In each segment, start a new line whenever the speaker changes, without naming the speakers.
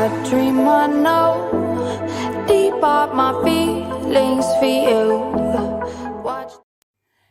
a dream I know. Deep up my feelings for you. Watch.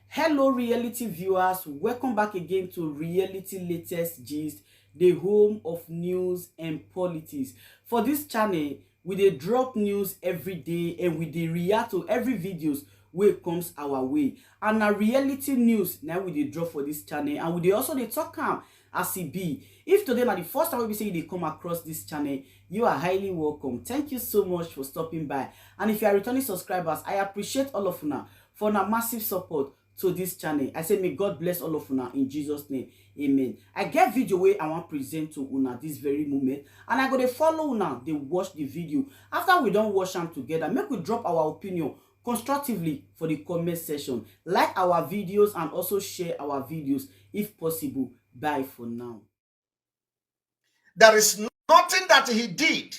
Hello reality viewers, welcome back again to Reality Latest Gist, the home of news and politics. For this channel, we dey drop news every day and we dey react to every videos wey comes our way. And na reality news na we dey drop for this channel, and we dey also dey talk am as e be. If today na the first time we say you dey come across this channel, you are highly welcome. Thank you so much for stopping by. And if you are returning subscribers, I appreciate all of una for una massive support to this channel. I say may God bless all of una in Jesus name. Amen. I get video wey I want present to una this very moment, and I go dey follow una dey watch the video. After we don watch am together, make we drop our opinion constructively for the comment section. Like our videos and also share our videos if possible. Bye for now.
There is nothing that he did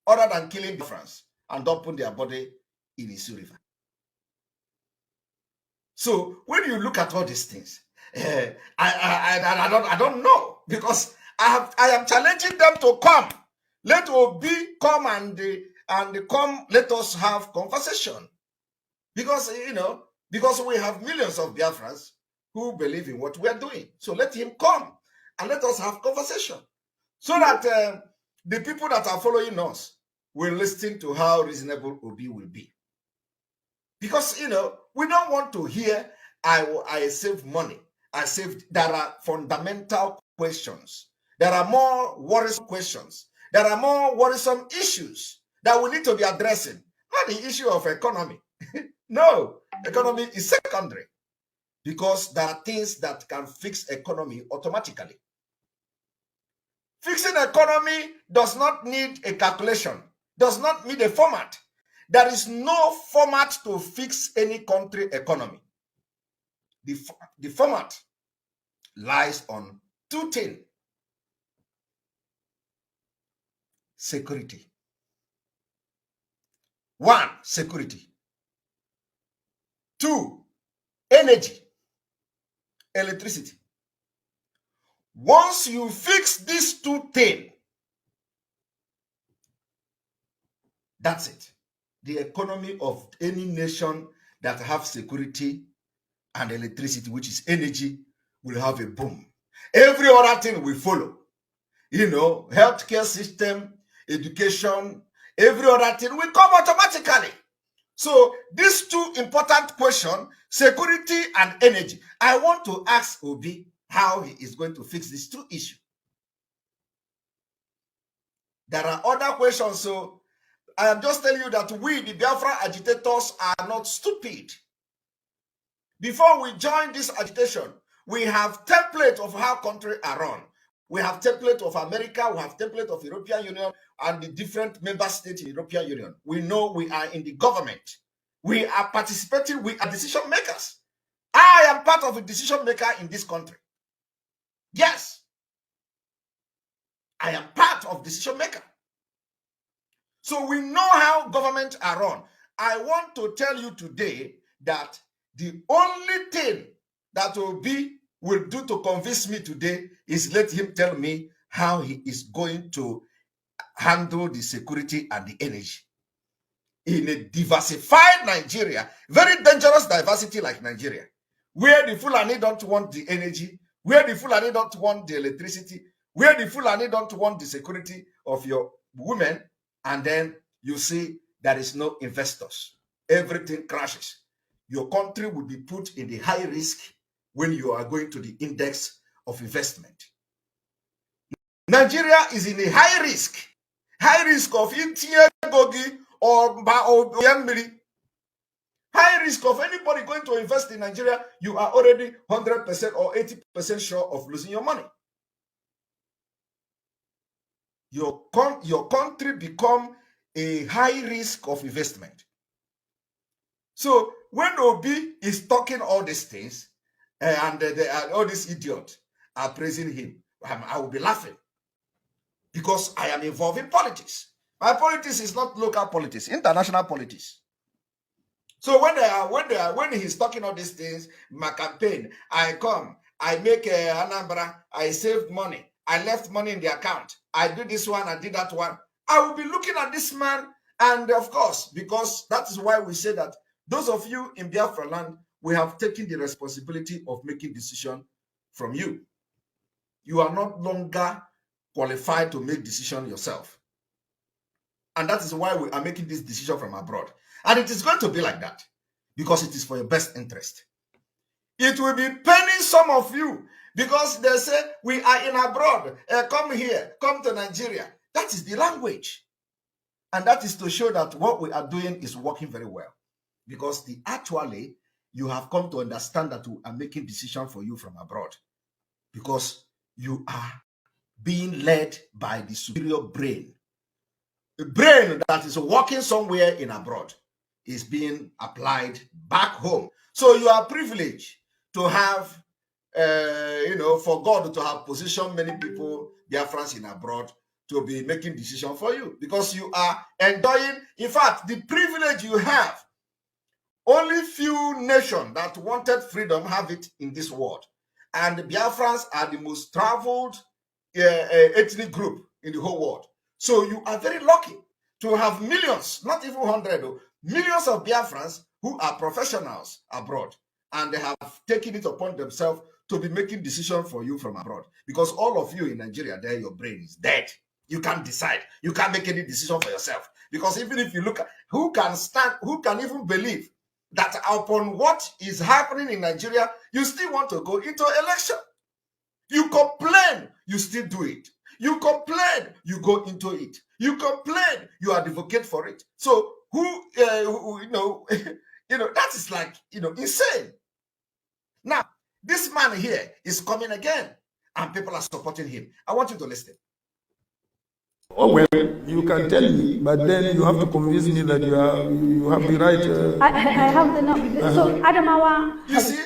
other than killing Biafrans and dumping their body in the Isusu River. So when you look at all these things, I don't know, because I am challenging them to come. Let Obi come and come. Let us have conversation, because because we have millions of Biafrans who believe in what we are doing. So let him come and let us have conversation, so that the people that are following us will listen to how reasonable Obi will be. Because, we don't want to hear, I saved money. There are fundamental questions. There are more worrisome questions. There are more worrisome issues that we need to be addressing. Not the issue of economy. No, economy is secondary. Because there are things that can fix economy automatically. Fixing economy does not need a calculation, does not need a format. There is no format to fix any country economy. The format lies on two things: security. One, security. Two, energy, electricity. Once you fix these two things, that's it. The economy of any nation that have security and electricity, which is energy, will have a boom. Every other thing will follow. Healthcare system, education, every other thing will come automatically. So these two important questions, security and energy, I want to ask Obi how he is going to fix these two issues. There are other questions, so I am just telling you that we, the Biafra agitators, are not stupid. Before we join this agitation, we have template of how countries are run. We have template of America, we have template of European Union and the different member states in European Union. We know we are in the government. We are participating, we are decision makers. I am part of a decision maker in this country. Yes, I am part of decision maker. So we know how governments are run. I want to tell you today that the only thing that Obi will do to convince me today is let him tell me how he is going to handle the security and the energy. In a diversified Nigeria, very dangerous diversity like Nigeria, where the Fulani don't want the energy, where the Fulani don't want the electricity, where the Fulani don't want the security of your women, and then you see there is no investors. Everything crashes. Your country will be put in the high risk when you are going to the index of investment. Nigeria is in a high risk of Gogi or Yamiri. High risk of anybody going to invest in Nigeria. You are already 100% or 80% sure of losing your money. Your country become a high risk of investment. So when Obi is talking all these things, and all these idiots are praising him, I will be laughing, because I am involved in politics. My politics is not local politics, international politics. So when he's talking all these things, my campaign, I come, I make Anambra, I save money, I left money in the account, I do this one, I did that one. I will be looking at this man, and of course, because that is why we say that those of you in Biafra land, we have taken the responsibility of making decision from you. You are no longer qualified to make decision yourself. And that is why we are making this decision from abroad. And it is going to be like that because it is for your best interest. It will be paining some of you because they say, we are in abroad, come here, come to Nigeria. That is the language. And that is to show that what we are doing is working very well. Because actually, you have come to understand that we are making decisions for you from abroad. Because you are being led by the superior brain. The brain that is working somewhere in abroad is being applied back home. So you are privileged to have, for God to have positioned many people, Biafrans in abroad, to be making decisions for you. Because you are enjoying, in fact, the privilege you have. Only few nations that wanted freedom have it in this world. And the Biafrans are the most traveled ethnic group in the whole world. So you are very lucky to have millions, not even 100, millions of Biafrans who are professionals abroad. And they have taken it upon themselves to be making decisions for you from abroad. Because all of you in Nigeria, there, your brain is dead. You can't decide. You can't make any decision for yourself. Because even if you look at who can even believe that upon what is happening in Nigeria, you still want to go into election. You complain, you still do it. You complain, you go into it. You complain, you advocate for it. So that is like, insane. Now, this man here is coming again, and people are supporting him. I want you to listen.
Oh, well, you can tell me, but then you have to convince me that you have the right...
I have the number. So, Adamawa...
You see,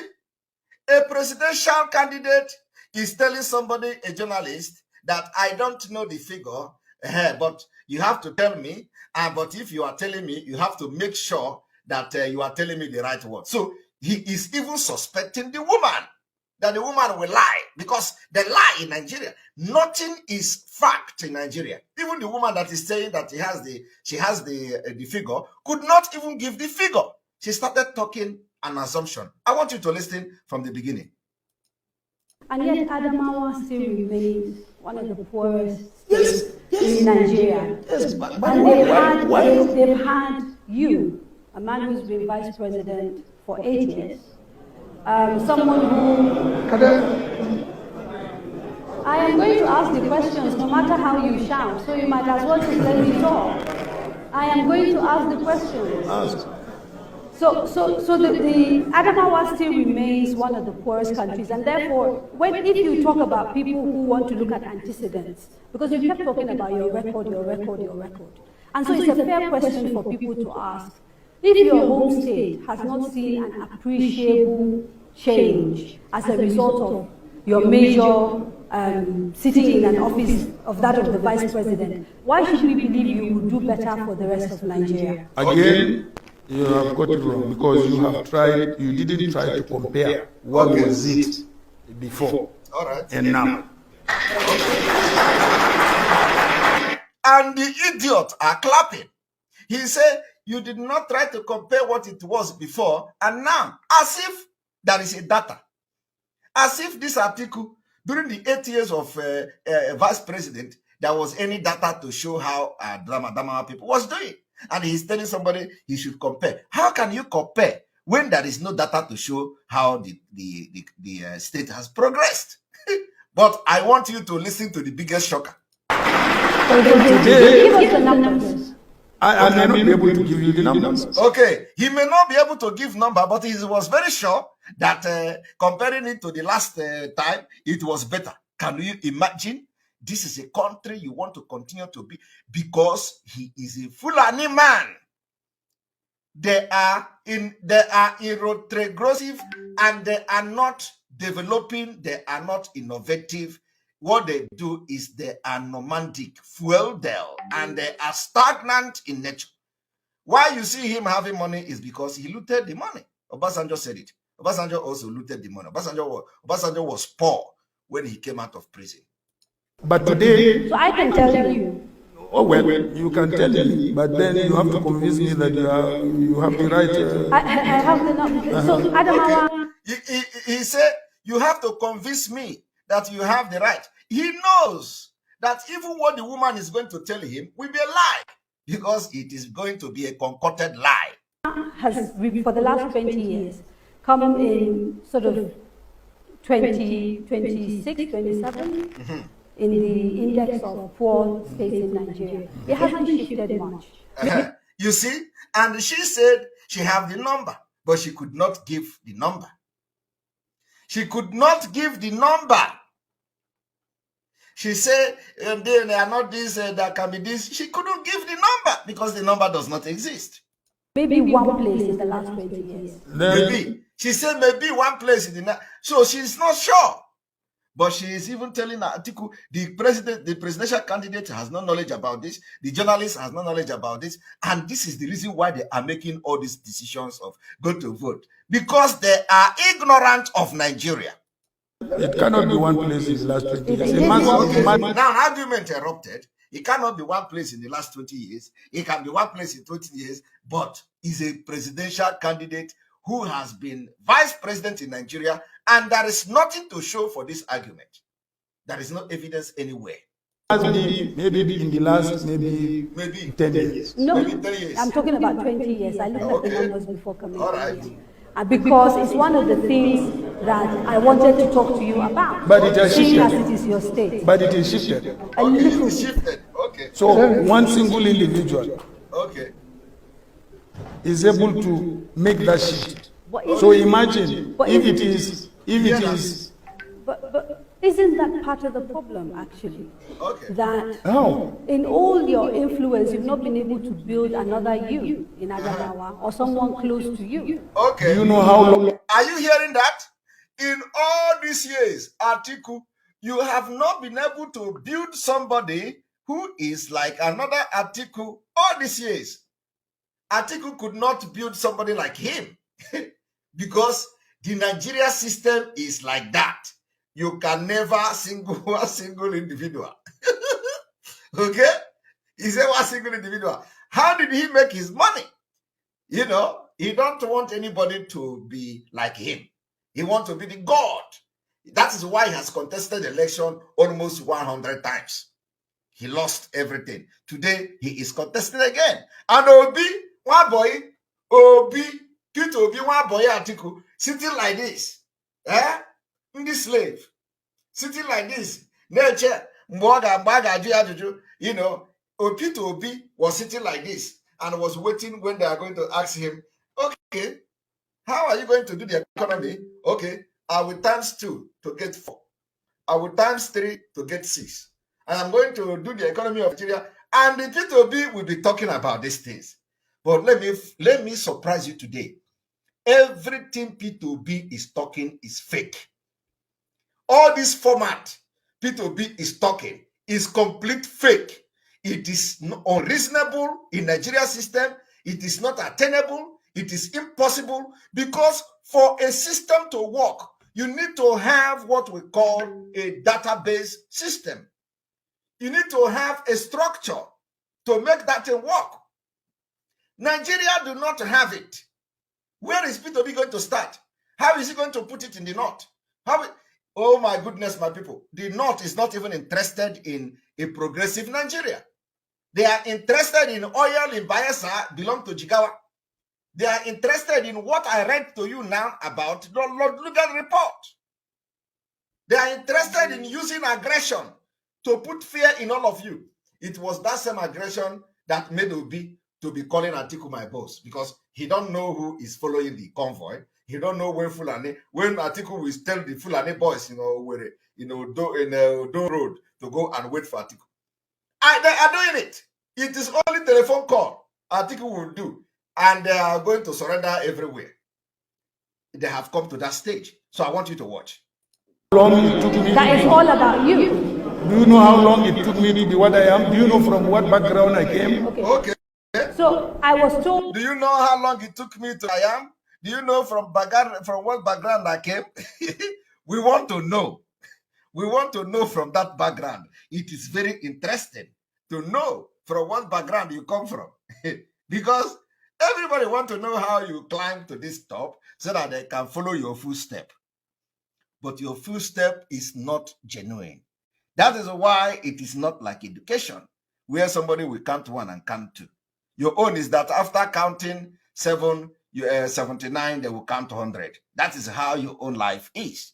a presidential candidate is telling somebody, a journalist, that I don't know the figure, but you have to tell me, but if you are telling me, you have to make sure that you are telling me the right word. So, he is even suspecting the woman, that the woman will lie, because the lie in Nigeria, nothing is fact in Nigeria. Even the woman that is saying that she has the figure could not even give the figure. She started talking an assumption. I want you to listen from the beginning.
And yet Adamawa still remains one of the poorest states in Nigeria.
Yes, but
and they've had you, a man who's been vice president for 8 years, someone who... I am going to ask the questions no matter how you shout, so you might as well just let me talk. I am going to ask the questions.
Ask.
So the Adamawa still remains one of the poorest countries, and therefore, if you talk about people who want to look at antecedents, because you kept talking about your record, and so it's a fair question for people to ask. If your home state has not seen an appreciable change as a result of your major sitting in an office of that of the vice president, why should we believe you will do better for the rest of Nigeria?
Again, you have got it wrong, because you didn't try to compare what was it before and now.
And the idiot are clapping. He said, you did not try to compare what it was before and now, as if there is a data. As if this article, during the 8 years of vice president, there was any data to show how Adamawa people was doing. And he's telling somebody he should compare. How can you compare when there is no data to show how the state has progressed? But I want you to listen to the biggest shocker.
Give us the numbers.
I may not be able to give you the numbers.
Okay, he may not be able to give number, but he was very sure that comparing it to the last time, it was better. Can you imagine? This is a country you want to continue to be because he is a Fulani man. They are retrogressive and they are not developing, they are not innovative. What they do is they are nomadic, feudal, and they are stagnant in nature. Why you see him having money is because he looted the money. Obasanjo said it. Obasanjo also looted the money. Obasanjo was poor when he came out of prison.
But today...
So I can tell you,
Oh well, you can tell me, but then you have to convince me that you have the right.
I have the number. So Adamawa.
He said, you have to convince me that you have the right. He knows that even what the woman is going to tell him will be a lie, because it is going to be a concocted lie.
Has, for the last 20 years, come in sort of 26, 27 in the index of poor states in Nigeria. It hasn't shifted much.
You see? And she said she have the number, but she could not give the number. She could not give the number. She said, they are not this, that can be this. She couldn't give the number because the number does not exist.
Maybe one place in the last 20 years.
Maybe. She said maybe one place in the... So she's not sure. But she is even telling Atiku, the presidential candidate has no knowledge about this. The journalist has no knowledge about this. And this is the reason why they are making all these decisions of go to vote. Because they are ignorant of Nigeria.
It cannot be one place in the last 20 years.
Now, an argument erupted. It cannot be one place in the last 20 years. It can be one place in 20 years, but is a presidential candidate who has been vice president in Nigeria, and there is nothing to show for this argument. There is no evidence anywhere.
Maybe in the last, maybe 10 years.
No,
maybe 10 years.
I'm talking about 20 years. I looked at the numbers before coming
All right.
here. Because it's one of the things that I wanted to talk to you about.
But it has
seeing as
shifted.
it is your state.
But it is shifted.
A little
It shifted. Okay.
So one single individual
Okay.
is able to make that shift.
But
So
isn't-
imagine
but
if
isn't-
it is,
But isn't that part of the problem, actually?
Okay.
That
how?
in all your influence, you've not been able to build another you in Adamawa or someone close to you.
Okay.
Do you know how long?
Are you hearing that? In all these years, Atiku, you have not been able to build somebody who is like another Atiku all these years. Atiku could not build somebody like him because the Nigeria system is like that. You can never single a single individual. Okay? He said one single individual. How did he make his money? You know, he don't want anybody to be like him. He wants to be the God. That is why he has contested election almost 100 times. He lost everything. Today, he is contesting again. And Obi, one boy, Obi, Kit Obi, one boy, Atiku, sitting like this. Eh? In the slave. Sitting like this. Nature, you know, Kit Obi was sitting like this and was waiting when they are going to ask him, okay, how are you going to do the economy? Okay, I will times 2 to get 4. I will times 3 to get 6. And I'm going to do the economy of Nigeria. And the P2B will be talking about these things. But let me surprise you today. Everything P2B is talking is fake. All this format P2B is talking is complete fake. It is unreasonable in Nigeria system. It is not attainable. It is impossible because for a system to work, you need to have what we call a database system. You need to have a structure to make that thing work. Nigeria do not have it. Where is P2B going to start? How is he going to put it in the north? Oh my goodness, my people. The north is not even interested in a progressive Nigeria. They are interested in oil in Bayelsa, belong to Jigawa. They are interested in what I read to you now about the Lugan report. They are interested in using aggression to put fear in all of you. It was that same aggression that made Obi to be calling Atiku my boss, because he don't know who is following the convoy. He don't know when Atiku will tell the Fulani boys, Do Road to go and wait for Atiku. They are doing it. It is only telephone call Atiku will do. And they are going to surrender everywhere. They have come to that stage. So I want you to watch.
How long it took me
That is all about you.
Do you know how long it took me to be what I am? Do you know from what background I came?
Okay.
So I was told.
Do you know how long it took me to I am? Do you know from what background I came? We want to know. We want to know from that background. It is very interesting to know from what background you come from. Because everybody want to know how you climb to this top so that they can follow your footstep. But your footstep is not genuine. That is why it is not like education, where somebody will count 1 and count 2. Your own is that after counting 79, they will count 100. That is how your own life is.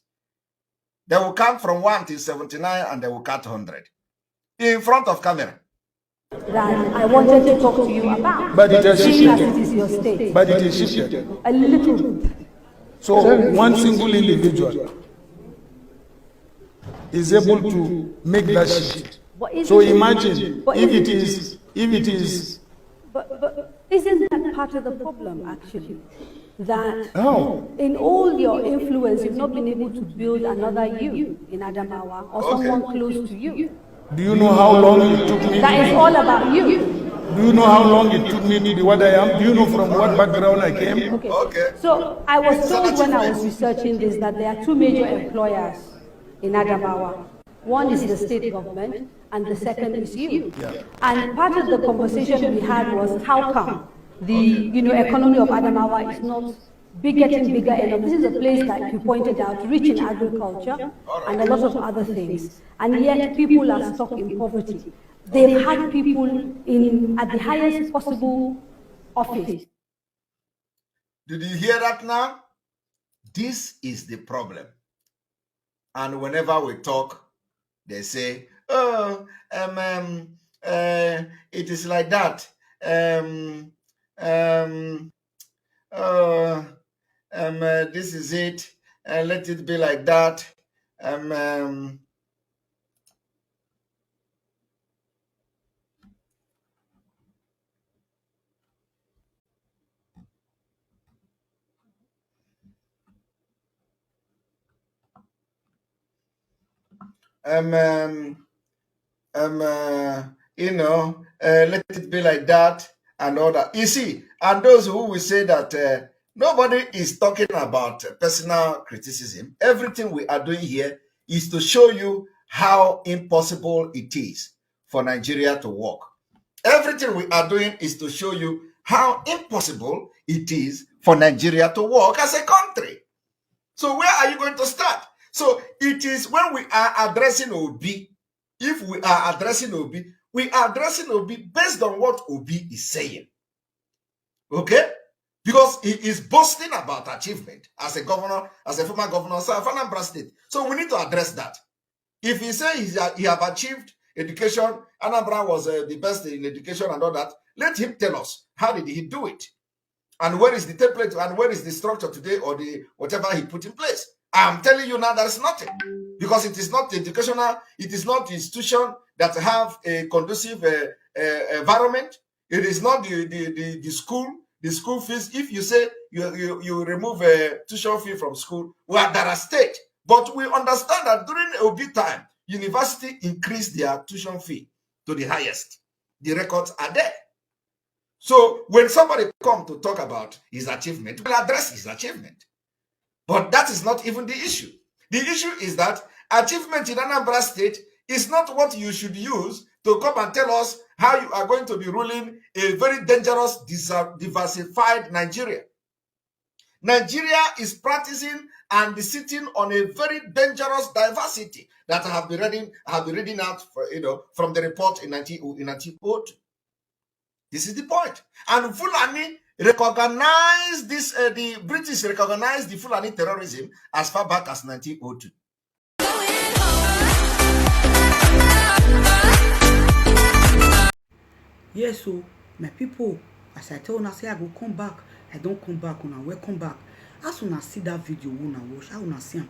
They will count from 1 to 79 and they will count 100 in front of camera.
That I wanted to talk to you about.
But it has
Seeing as
shifted.
it is your state.
But it is shifted.
A little bit.
So one single individual is able to make that shift. So imagine if it is.
But isn't that part of the problem, actually? That
Oh.
in all your influence, you've not been able to build another you in Adamawa or someone close to you.
Do you know how long it took me?
That is all about you.
Do you know how long it took me to be what I am? Do you know from what background I came?
Okay.
So I was told when I was researching this that there are 2 major employers in Adamawa. One is the state government, and the second is you.
Yeah.
And part of the conversation we had was how come the economy of Adamawa is not getting bigger enough. This is a place that you pointed out, rich in agriculture and a lot of other things. And yet people are stuck in poverty. They've had people at the highest possible office.
Did you hear that now? This is the problem. And whenever we talk, they say, oh, it is like that. This is it. Let it be like that. Let it be like that and all that. You see, and those who will say that nobody is talking about personal criticism. Everything we are doing here is to show you how impossible it is for Nigeria to work. Everything we are doing is to show you how impossible it is for Nigeria to work as a country. So where are you going to start? So it is when we are addressing Obi, if we are addressing Obi, we are addressing Obi based on what Obi is saying. Okay? Because he is boasting about achievement as a governor, as a former governor of Anambra State. So we need to address that. If he says he have achieved education, Anambra was the best in education and all that, let him tell us, how did he do it? And where is the template and where is the structure today or the whatever he put in place? I'm telling you now, there's nothing. Because it is not educational, it is not the institution that have a conducive environment. It is not the school fees. If you say you remove a tuition fee from school, well, there are state. But we understand that during Obi time, university increased their tuition fee to the highest. The records are there. So when somebody come to talk about his achievement, we'll address his achievement. But that is not even the issue. The issue is that achievement in Anambra State is not what you should use to come and tell us how you are going to be ruling a very dangerous, diversified Nigeria. Nigeria is practicing and sitting on a very dangerous diversity that I have been reading out from the report in 1902. This is the point. And Fulani recognized this, the British recognized the Fulani terrorism as far back as 1902.
Yes, so my people, as I tell una say I go come back, I don't come back, una welcome back. As una see that video, una watch, how una see am.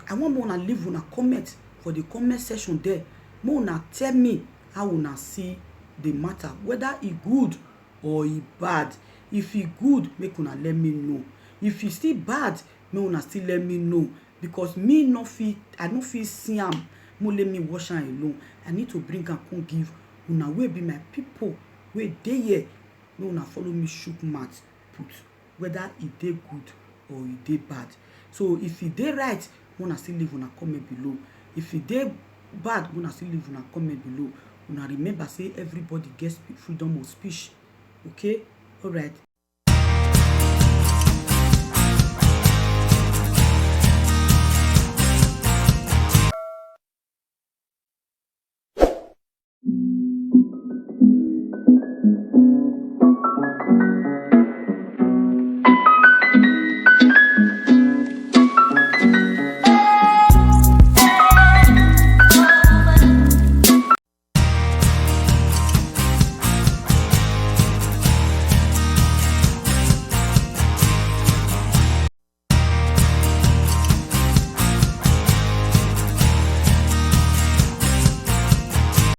I want una leave una comment for the comment section there. Una tell me how una see the matter, whether it good or it bad. If it good, make una let me know. If it still bad, make una still let me know. Because me no fit, I no fit see am. Mo let me wash am alone. I need to bring am come give una wey be my people wey dey here. Make una follow me shook mouth put whether it dey good or it dey bad. So if it dey right, una still leave una comment below. If it dey bad, una still leave una comment below. Una remember say everybody gets freedom of speech. Okay, all right.